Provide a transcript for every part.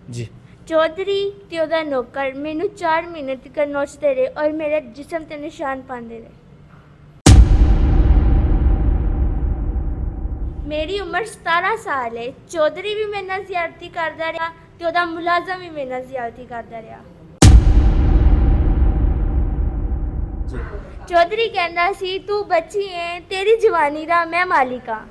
جی ਚੌਧਰੀ ਤੇ ਉਹਦਾ ਨੌਕਰ ਮੈਨੂੰ 4 ਮਹੀਨੇ ਤੱਕ ਨੋਚਦੇ ਰਹੇ ਔਰ ਮੇਰੇ ਜਿਸਮ ਤੇ ਨਿਸ਼ਾਨ ਪਾਉਂਦੇ ਰਹੇ। ਮੇਰੀ ਉਮਰ 17 ਸਾਲ ਹੈ। ਚੌਧਰੀ ਵੀ ਮੇਰੇ ਨਾਲ ਜ਼ਿਆਦਤੀ ਕਰਦਾ ਰਿਹਾ ਤੇ ਉਹਦਾ ਮੁਲਾਜ਼ਮ ਵੀ ਮੇਰੇ ਨਾਲ ਜ਼ਿਆਦਤੀ ਕਰਦਾ ਰਿਹਾ। جی ਚੌਧਰੀ ਕਹਿੰਦਾ ਸੀ ਤੂੰ ਬੱਚੀ ਹੈ, ਤੇਰੀ ਜਵਾਨੀ ਦਾ ਮੈਂ ਮਾਲਿਕ ਹਾਂ।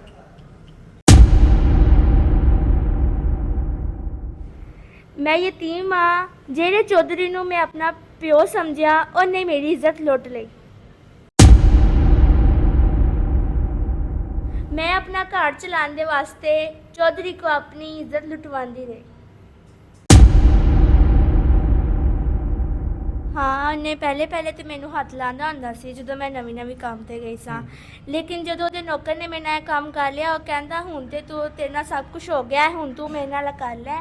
ਮੈਂ ਯਤੀਮ ਹਾਂ। ਜਿਹੜੇ ਚੌਧਰੀ ਨੂੰ ਮੈਂ ਆਪਣਾ ਪਿਓ ਸਮਝਿਆ ਉਹਨੇ ਮੇਰੀ ਇੱਜ਼ਤ ਲੁੱਟ ਲਈ। ਮੈਂ ਆਪਣਾ ਘਰ ਚਲਾਉਣ ਦੇ ਵਾਸਤੇ ਚੌਧਰੀ ਕੋ ਆਪਣੀ ਇੱਜ਼ਤ ਲੁਟਵਾਉਂਦੀ ਰਹੀ। ਹਾਂ, ਉਹਨੇ ਪਹਿਲੇ ਤੇ ਮੈਨੂੰ ਹੱਥ ਲਾਉਂਦਾ ਹੁੰਦਾ ਸੀ ਜਦੋਂ ਮੈਂ ਨਵੀਂ ਕੰਮ ਤੇ ਗਈ ਸਾਂ। ਲੇਕਿਨ ਜਦੋਂ ਉਹਦੇ ਨੌਕਰ ਨੇ ਮੇਰੇ ਨਾਲ ਇਹ ਕੰਮ ਕਰ ਲਿਆ, ਉਹ ਕਹਿੰਦਾ ਹੁਣ ਤੇ ਤੇਰੇ ਨਾਲ ਸਭ ਕੁਝ ਹੋ ਗਿਆ, ਹੁਣ ਤੂੰ ਮੇਰੇ ਨਾਲ ਕਰ ਲੈ।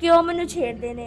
ਕਿ ਉਹ ਮੈਨੂੰ ਛੇੜਦੇ ਨੇ,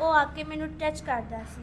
ਉਹ ਆ ਕੇ ਮੈਨੂੰ ਟੱਚ ਕਰਦਾ ਸੀ।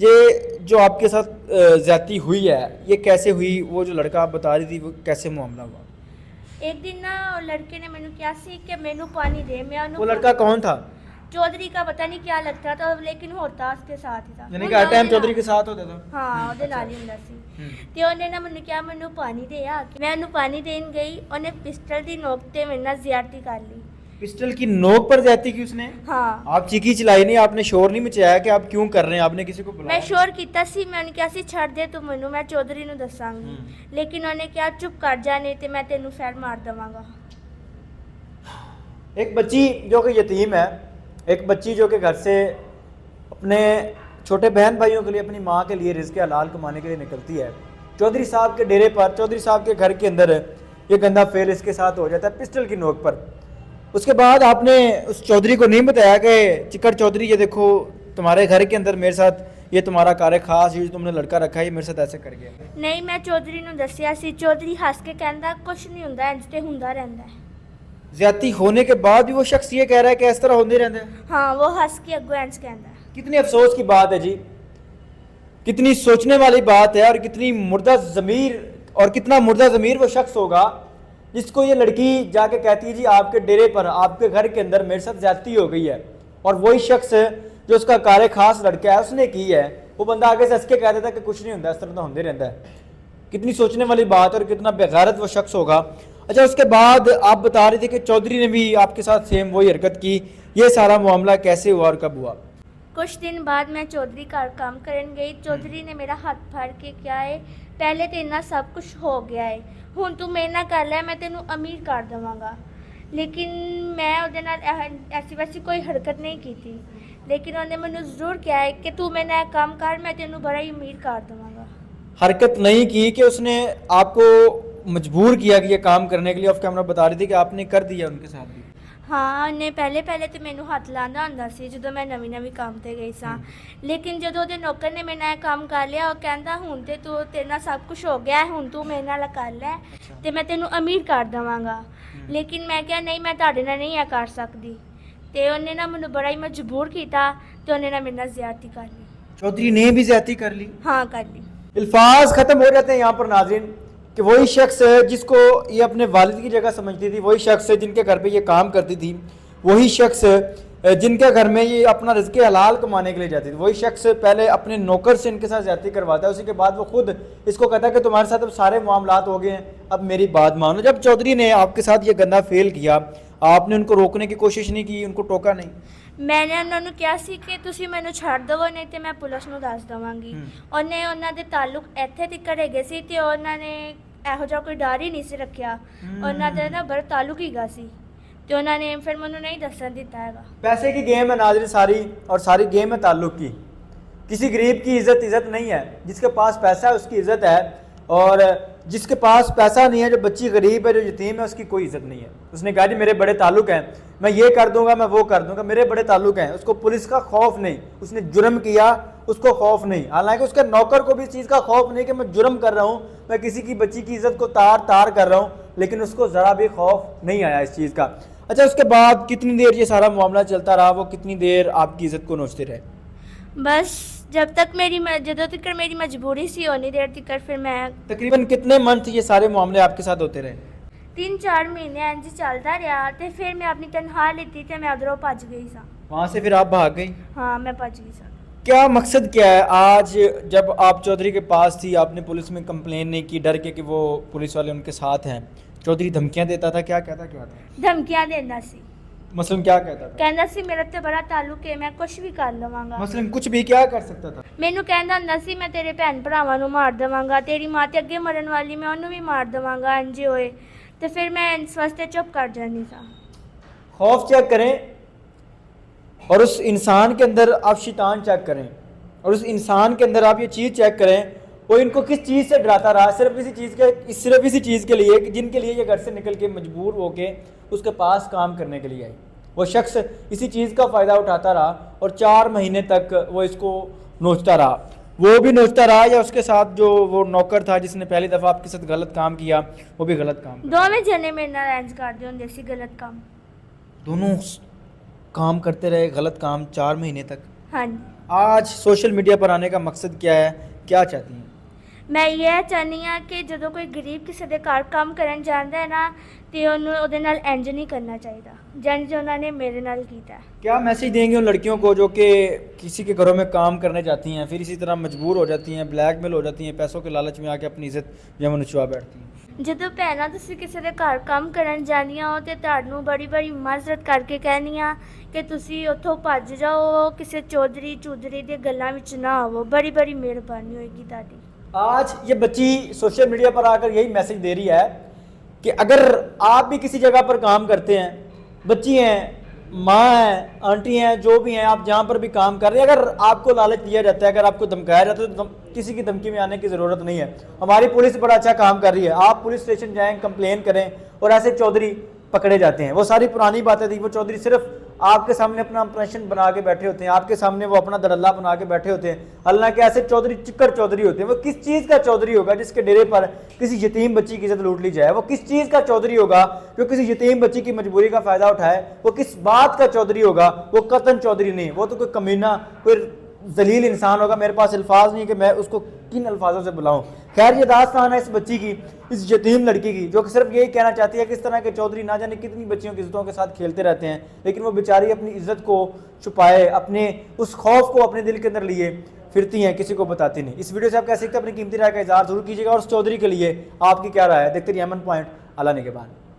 یہ جو آپ کے ساتھ زیادتی ہوئی ہے یہ کیسے ہوئی؟ وہ جو لڑکا آپ بتا رہی تھی وہ کیسے معاملہ ہوا؟ ایک دن نا لڑکے نے مینوں کیا سی کہ مینوں پانی دے. میں وہ انہوں لڑکا کون تھا؟ چودھری کا پتہ نہیں کیا لگتا تھا لیکن ہوتا اس کے ساتھ ہی تھا. یعنی کہ ہر ٹائم چودھری کے ساتھ ہوتا تھا؟ ہاں ਉਹਦੇ ਨਾਲ ਹੀ ਹੁੰਦਾ ਸੀ. ਤੇ ਉਹਨੇ ਨਾ ਮੈਨੂੰ ਕਿਹਾ ਮੈਨੂੰ ਪਾਣੀ ਦੇ ਆ. ਮੈਂ ਉਹਨੂੰ ਪਾਣੀ ਦੇਣ ਗਈ, ਉਹਨੇ ਪਿਸਟਲ ਦੀ ਨੋਕ ਤੇ ਮੇਰੇ ਨਾਲ ਜ਼ਿਆਦਤੀ ਕਰ ਲਈ. پسٹل کی نوک پر زیادتی کی اس نے؟ ਹਾਂ آپ چیخی چلائی نہیں؟ آپ نے شور نہیں مچایا کہ آپ کیوں کر رہے ہیں؟ آپ نے کسی کو ਮੈਂ بلایا؟ ਸ਼ੋਰ ਕੀਤਾ ਸੀ. ਮੈਂ ਉਹਨੂੰ ਕਿਹਾ ਸੀ ਛੱਡ ਦੇ ਤੂੰ ਮੈਨੂੰ, ਮੈਂ ਚੌਧਰੀ ਨੂੰ ਦੱਸਾਂਗੀ. ਲੇਕਿਨ ਉਹਨੇ ਕਿਹਾ ਚੁੱਪ ਕਰ ਜਾ ਨਹੀਂ ਤੇ ਮੈਂ ਤੈਨੂੰ ਫੈਰ ਮਾਰ ਦੇਵਾਂਗਾ. ایک بچی جو کہ یتیم ہے، ایک بچی جو کہ گھر سے اپنے چھوٹے بہن بھائیوں کے لیے، اپنی ماں کے لیے رزق حلال کمانے کے لیے نکلتی ہے. چودھری صاحب کے ڈیرے پر، چودھری صاحب کے گھر کے اندر یہ گندا فعل اس کے ساتھ ہو جاتا ہے پسٹل کی نوک پر. اس کے بعد آپ نے اس چودھری کو نہیں بتایا کہ چکر چودھری یہ دیکھو تمہارے گھر کے اندر میرے ساتھ یہ تمہارا کار خاص یہ جو تم نے لڑکا رکھا ہے یہ میرے ساتھ ایسے کر گیا؟ ਨਹੀਂ ਮੈਂ ਚੌਧਰੀ ਨੂੰ ਦੱਸਿਆ ਸੀ. ਚੌਧਰੀ ਹੱਸ ਕੇ ਕਹਿੰਦਾ ਕੁਛ ਨਹੀਂ ਹੁੰਦਾ, ਇੰਜ ਤੇ ਹੁੰਦਾ ਰਹਿੰਦਾ ਹੈ. زیادتی ہونے کے بعد بھی وہ شخص یہ کہہ رہا ہے کہ اس طرح ہوتے رہتا ہے. ਹਾਂ وہ ਹੱਸ ਕੇ ਅੱਗੋਂ ਇੰਜ ਕਹਿੰਦਾ ਹੈ. کتنی افسوس کی بات ہے جی، کتنی سوچنے والی بات ہے، اور کتنی مردہ ضمیر، اور کتنا مردہ ضمیر وہ شخص ہوگا جس کو یہ لڑکی جا کے کہتی ہے جی آپ کے ڈیرے پر، آپ کے گھر کے اندر میرے ساتھ زیادتی ہو گئی ہے، اور وہی شخص جو اس کا کار خاص لڑکا ہے اس نے کی ہے، وہ بندہ آگے سے ہنس کے کہہ دیتا ہے کہ کچھ نہیں ہوتا، اس طرح تو ہوتے رہتا ہے. کتنی سوچنے والی بات اور کتنا بغیرت وہ شخص ہوگا. اچھا اس کے بعد آپ بتا رہے تھے کہ چودھری نے بھی آپ کے ساتھ سیم وہی حرکت کی. یہ سارا معاملہ کیسے ہوا اور کب ہوا؟ ਕੁਛ ਦਿਨ ਬਾਅਦ ਮੈਂ ਚੌਧਰੀ ਘਰ ਕੰਮ ਕਰਨ ਗਈ. ਚੌਧਰੀ ਨੇ ਮੇਰਾ ਹੱਥ ਫੜ ਕੇ ਕਿਹਾ ਹੈ ਪਹਿਲੇ ਤੇ ਇੰਨਾ ਸਭ ਕੁਝ ਹੋ ਗਿਆ ਹੈ, ਹੁਣ ਤੂੰ ਮੇਰੇ ਨਾਲ ਕਰ ਲੈ, ਮੈਂ ਤੈਨੂੰ ਅਮੀਰ ਕਰ ਦੇਵਾਂਗਾ. ਲੇਕਿਨ ਮੈਂ ਉਹਦੇ ਨਾਲ ਐਸੀ ਵੈਸੀ ਕੋਈ ਹਰਕਤ ਨਹੀਂ ਕੀਤੀ. ਲੇਕਿਨ ਉਹਨੇ ਮੈਨੂੰ ਜ਼ਰੂਰ ਕਿਹਾ ਹੈ ਕਿ ਤੂੰ ਮੇਰੇ ਨਾਲ ਕੰਮ ਕਰ, ਮੈਂ ਤੈਨੂੰ ਬੜਾ ਹੀ ਅਮੀਰ ਕਰ ਦੇਵਾਂਗਾ. حرکت نہیں کی کہ اس نے آپ کو مجبور کیا کہ یہ کام کرنے کے لیے؟ آف کیمرہ بتا رہی تھی کہ آپ نے کر دیا ان کے ساتھ بھی. ਹਾਂ ਉਹਨੇ ਪਹਿਲੇ ਤੇ ਮੈਨੂੰ ਹੱਥ ਲਾਉਂਦਾ ਹੁੰਦਾ ਸੀ ਜਦੋਂ ਮੈਂ ਨਵੀਂ ਕੰਮ ਤੇ ਗਈ ਸਾਂ. ਲੇਕਿਨ ਜਦੋਂ ਉਹਦੇ ਨੌਕਰ ਨੇ ਮੇਰੇ ਨਾਲ ਇਹ ਕੰਮ ਕਰ ਲਿਆ, ਉਹ ਕਹਿੰਦਾ ਹੁਣ ਤੇ ਤੂੰ ਤੇਰੇ ਨਾਲ ਸਭ ਕੁਝ ਹੋ ਗਿਆ ਹੈ, ਹੁਣ ਤੂੰ ਮੇਰੇ ਨਾਲ ਕਰ ਲੈ ਤੇ ਮੈਂ ਤੈਨੂੰ ਅਮੀਰ ਕਰ ਦੇਵਾਂਗਾ. ਲੇਕਿਨ ਮੈਂ ਕਿਹਾ ਨਹੀਂ, ਮੈਂ ਤੁਹਾਡੇ ਨਾਲ ਨਹੀਂ ਇਹ ਕਰ ਸਕਦੀ. ਤੇ ਉਹਨੇ ਨਾ ਮੈਨੂੰ ਬੜਾ ਹੀ ਮਜਬੂਰ ਕੀਤਾ ਤੇ ਉਹਨੇ ਨਾ ਮੇਰੇ ਨਾਲ ਜ਼ਿਆਦਤੀ ਕਰ ਲਈ. چودھری نے بھی زیادتی کر لی؟ ਹਾਂ ਕਰ ਲਈ. الفاظ ختم ہو جاتے ہیں یہاں پر ناظرین کہ وہی شخص جس کو یہ اپنے والد کی جگہ سمجھتی تھی، وہی شخص جن کے گھر پہ یہ کام کرتی تھی، وہی شخص جن کے گھر میں یہ اپنا رزق حلال کمانے کے لیے جاتی تھی، وہی شخص پہلے اپنے نوکر سے ان کے ساتھ زیادتی کرواتا ہے. اسی کے بعد وہ خود اس کو کہتا ہے کہ تمہارے ساتھ اب سارے معاملات ہو گئے ہیں، اب میری بات مانو. جب چودھری نے آپ کے ساتھ یہ گندا فیل کیا، آپ نے ان کو روکنے کی کوشش نہیں کی، ان کو ٹوکا نہیں؟ ਮੈਂ ਨੇ ਉਹਨਾਂ ਨੂੰ ਕਿਹਾ ਸੀ ਕਿ ਤੁਸੀਂ ਮੈਨੂੰ ਛੱਡ ਦੇਵੋ ਨਹੀਂ ਤੇ ਮੈਂ ਪੁਲਿਸ ਨੂੰ ਦੱਸ ਦੇਵਾਂਗੀ. ਉਹਨੇ ਉਹਨਾਂ ਦੇ ਤਾਲੁਕ ਇੱਥੇ ਤੱਕ ਹੈਗੇ ਸੀ ਤੇ ਉਹਨਾਂ ਨੇ ਇਹੋ ਜਿਹਾ ਕੋਈ ਡਰ ਹੀ ਨਹੀਂ ਸੀ ਰੱਖਿਆ. ਉਹਨਾਂ ਦਾ ਨਾ ਬੜਾ ਤਾਲੁਕ ਹੀਗਾ ਸੀ ਤੇ ਉਹਨਾਂ ਨੇ ਫਿਰ ਮੈਨੂੰ ਨਹੀਂ ਦੱਸਣ ਦਿੱਤਾ ਹੈਗਾ. پیسے کی گیم ہے ناظرین ساری، اور ساری گیم ہے تعلق کی. کسی غریب کی عزت نہیں ہے، جس کے پاس پیسہ ہے اس کی عزت ہے، اور جس کے پاس پیسہ نہیں ہے، جو بچی غریب ہے، جو یتیم ہے، اس کی کوئی عزت نہیں ہے. اس نے کہا جی میرے بڑے تعلق ہیں، میں یہ کر دوں گا، میں وہ کر دوں گا، میرے بڑے تعلق ہیں. اس کو پولیس کا خوف نہیں، اس نے جرم کیا اس کو خوف نہیں. حالانکہ اس کے نوکر کو بھی اس چیز کا خوف نہیں کہ میں جرم کر رہا ہوں، میں کسی کی بچی کی عزت کو تار کر رہا ہوں، لیکن اس کو ذرا بھی خوف نہیں آیا اس چیز کا. اچھا اس کے بعد کتنی دیر یہ سارا معاملہ چلتا رہا؟ وہ کتنی دیر آپ کی عزت کو نوچتے رہے؟ بس جب تک جدوں تک میری مجبوری سی انی دیر تک پھر میں تقریباً کتنے منتھ یہ سارے معاملے آپ کے ساتھ ہوتے رہے؟ 3-4 مہینے انج چلتا رہا تے پھر میں اپنی تنخواہ لیتی تے میں ادھروں بھج گئی سا. وہاں سے پھر آپ بھاگ گئی؟ ہاں میں بھج گئی سا. کیا مقصد کیا ہے آج جب آپ چودھری کے پاس تھی، آپ نے پولیس میں کمپلین نہیں کی ڈر کے کہ وہ پولیس والے ان کے ساتھ ہیں؟ چودھری دھمکیاں دیتا تھا، کیا کہتا کیا تھا؟ دھمکیاں دیندا سی. مثلاً کیا کہتا تھا؟ ਕਹਿੰਦਾ ਸੀ ਮੇਰਾ ਤੇ ਬੜਾ ਤਾਲੁਕ ਹੈ, ਮੈਂ ਕੁਝ ਵੀ ਕਰ ਲਵਾਂਗਾ. مثلاً کچھ بھی کیا کر سکتا تھا؟ ਮੈਨੂੰ ਕਹਿੰਦਾ ਹੁੰਦਾ ਸੀ ਮੈਂ ਤੇਰੇ ਭੈਣ ਭਰਾਵਾਂ ਨੂੰ ਮਾਰ ਦੇਵਾਂਗਾ, ਤੇਰੀ ਮਾਂ ਤੇ ਅੱਗੇ ਮਰਨ ਵਾਲੀ ਮੈਂ ਉਹਨੂੰ ਵੀ ਮਾਰ ਦੇਵਾਂਗਾ ਇੰਜੇ ਹੋਏ. ਤੇ ਫਿਰ ਮੈਂ ਇਸ ਵਾਸਤੇ ਚੁੱਪ ਕਰ ਜਾਂਦੀ ਸਾਂ. خوف چیک کریں اور اس انسان کے اندر آپ شیطان چیک کریں، اور اس انسان کے اندر آپ یہ چیز چیک کریں وہ ان کو کس چیز سے ڈراتا رہا. صرف اسی چیز کے لیے کہ جن کے لیے یہ گھر سے نکل کے مجبور ہو کے اس کے پاس کام کرنے کے لیے آئی. وہ شخص اسی چیز کا فائدہ اٹھاتا رہا اور 4 مہینے تک وہ اس کو نوچتا رہا. وہ بھی نوچتا رہا یا اس کے ساتھ جو وہ نوکر تھا جس نے پہلی دفعہ آپ کے ساتھ غلط کام کیا وہ بھی غلط کام؟ ਦੋਵੇਂ ਜਣੇ ਮੇਰੇ ਨਾਲ ਇੰਜ ਕਰਦੇ ਹੁੰਦੇ ਸੀ ਗਲਤ ਕੰਮ. دونوں کام کرتے رہے غلط کام 4 مہینے تک؟ ਹਾਂਜੀ. آج سوشل میڈیا پر آنے کا مقصد کیا ہے, کیا چاہتی ہیں؟ ਮੈਂ ਇਹ ਚਾਹੁੰਦੀ ਹਾਂ ਕਿ ਜਦੋਂ ਕੋਈ ਗਰੀਬ ਕਿਸੇ ਦੇ ਘਰ ਕੰਮ ਕਰਨ ਜਾਂਦਾ ਹੈ ਨਾ ਤੇ ਉਹਨੂੰ ਉਹਦੇ ਨਾਲ ਇੰਜ ਨਹੀਂ ਕਰਨਾ ਚਾਹੀਦਾ ਜਿੰਜ ਉਹਨਾਂ ਨੇ ਮੇਰੇ ਨਾਲ ਕੀਤਾ. کیا میسج دیں گے ان لڑکیوں کو جو کہ کسی کے گھروں میں کام کرنے جاتی ہیں, پھر اسی طرح مجبور ہو جاتی ہیں, بلیک میل ہو جاتی ہیں, پیسوں کے لالچ میں آ کے اپنی عزت جو ہے وہ نچوا بیٹھتی ہیں؟ ਜਦੋਂ ਭੈਣਾਂ ਤੁਸੀਂ ਕਿਸੇ ਦੇ ਘਰ ਕੰਮ ਕਰਨ ਜਾਂਦੀਆਂ ਹੋ ਤੇ ਤੁਹਾਨੂੰ ਬੜੀ ਬੜੀ ਮਾਜ਼ਰਤ ਕਰਕੇ ਕਹਿੰਦੀਆਂ ਕਿ ਤੁਸੀਂ ਉੱਥੋਂ ਭੱਜ ਜਾਓ, ਕਿਸੇ ਚੌਧਰੀ ਚੂਧਰੀ ਦੇ ਗੱਲਾਂ ਵਿੱਚ ਨਾ ਆਵੋ. ਬੜੀ ਬੜੀ ਮਿਹਰਬਾਨੀ ਹੋਏਗੀ ਤੁਹਾਡੀ. آج یہ بچی سوشل میڈیا پر آ کر یہی میسج دے رہی ہے کہ اگر آپ بھی کسی جگہ پر کام کرتے ہیں, بچی ہیں, ماں ہیں, آنٹی ہیں, جو بھی ہیں, آپ جہاں پر بھی کام کر رہے ہیں, اگر آپ کو لالچ دیا جاتا ہے, اگر آپ کو دھمکایا جاتا ہے تو کسی کی دھمکی میں آنے کی ضرورت نہیں ہے. ہماری پولیس بڑا اچھا کام کر رہی ہے. آپ پولیس اسٹیشن جائیں, کمپلین کریں, اور ایسے چودھری پکڑے جاتے ہیں. وہ ساری پرانی باتیں تھیں. وہ چودھری صرف آپ کے سامنے اپنا امپریشن بنا کے بیٹھے ہوتے ہیں, آپ کے سامنے وہ اپنا دلہا بنا کے بیٹھے ہوتے ہیں. حالانکہ ایسے چودھری چکر چودھری ہوتے ہیں. وہ کس چیز کا چودھری ہوگا جس کے ڈیرے پر کسی یتیم بچی کی عزت لوٹ لی جائے؟ وہ کس چیز کا چودھری ہوگا جو کسی یتیم بچی کی مجبوری کا فائدہ اٹھائے؟ وہ کس بات کا چودھری ہوگا؟ وہ قطن چودھری نہیں, وہ تو کوئی کمینہ, کوئی ذلیل انسان ہوگا. میرے پاس الفاظ نہیں کہ میں اس کو کن الفاظوں سے بلاؤں. خیر, یہ داستان ہے اس بچی کی, اس یتیم لڑکی کی, جو کہ صرف یہی کہنا چاہتی ہے کہ اس طرح کے چودھری نہ جانے کتنی بچیوں کی عزتوں کے ساتھ کھیلتے رہتے ہیں, لیکن وہ بیچاری اپنی عزت کو چھپائے, اپنے اس خوف کو اپنے دل کے اندر لیے پھرتی ہیں, کسی کو بتاتی نہیں. اس ویڈیو سے آپ کہہ سکتے ہیں اپنی قیمتی رائے کا اظہار ضرور کیجیے گا, اور اس چودھری کے لیے آپ کی کیا رائے ہے؟ دیکھتے رہیے امن پوائنٹ. اللہ نگہبان.